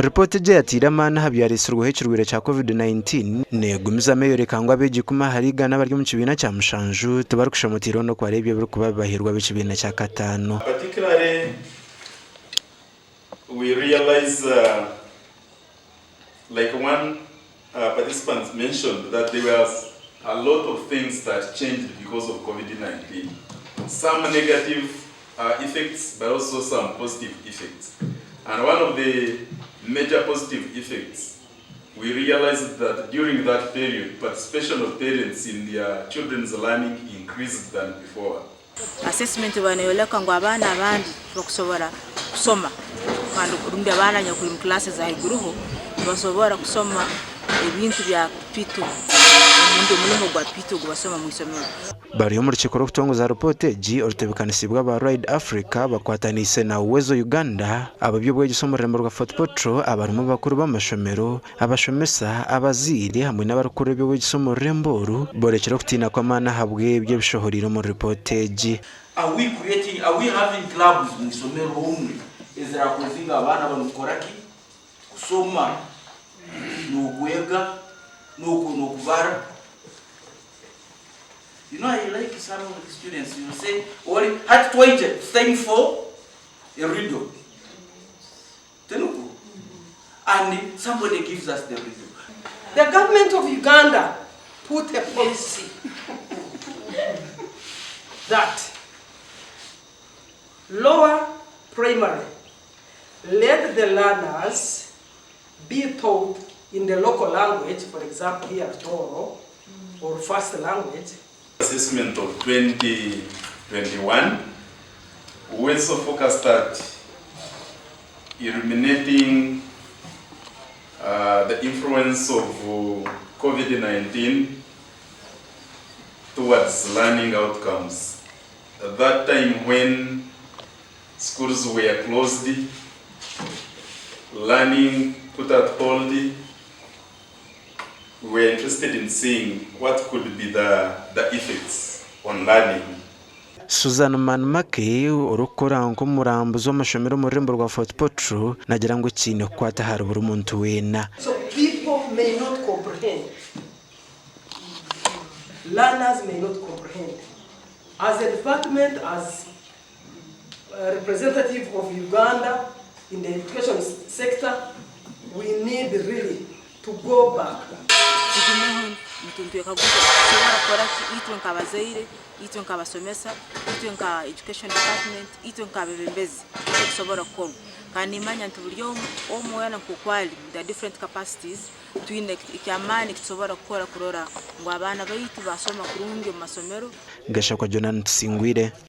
Ripoti je yatiramana habyarisirwa hekirwire cya COVID-19 negumiza neyoreka ngo abeegi kuma hariga n'abaryo mu kibina cya mushanju tibarikushomotira no kwarebye biri kuba bahirwa b'ikibina cya katano. Particularly we realize like one participant mentioned that there was a lot of things that changed because of COVID-19. Some negative effects, but also some positive effects. And one of the major positive effects, we realized that during that period, participation of parents in their children's learning increased than before. Assessment neyoreka ngo abana abandi bakusobora kusoma kandi kurunda abana nyakuri mu classes za higuruho basobora kusoma ibintu bya pito umuntu mulimo gwa pito gubasoma mu isomero. Bari mu rukiko rukutongoza reporte G orutebekanisiibwa ba Ride Africa bakwatanise na Uwezo Uganda ababyo bw'egisomo rembo rwa FortPortal abarimo bakuru b'amashomero abashomesa abazire hamwe n'abarukuru b'egisomo remboru borekera kutina kwa mana habwe ibyo bishohoriro mu reporte G. Are we having clubs mu isomero homwe ezera kuzinga abana banukoraki kusoma no kwega no kubara. You know, I like some of the students, you say, or at Twitter, staying for a riddle. And somebody gives us the riddle. The government of Uganda put a policy that lower primary, let the learners be taught in the local language, for example, here Toro, or first language. Assessment of 2021, we also focused at eliminating the influence of COVID-19 towards learning outcomes. At that time when schools were closed, learning put at hold, we were interested in seeing what could be the effects on learning. Susan Manmake urukora nko murambuzo amashomero mu rembo rwa FortPortal nagira ngo kino kwata harubura umuntu wena. So people may not comprehend. Learners may not comprehend. As a department, as a representative of Uganda in the education sector, we need really to go back. Education department, the different capacities Gashakwa Jonathan Singwire.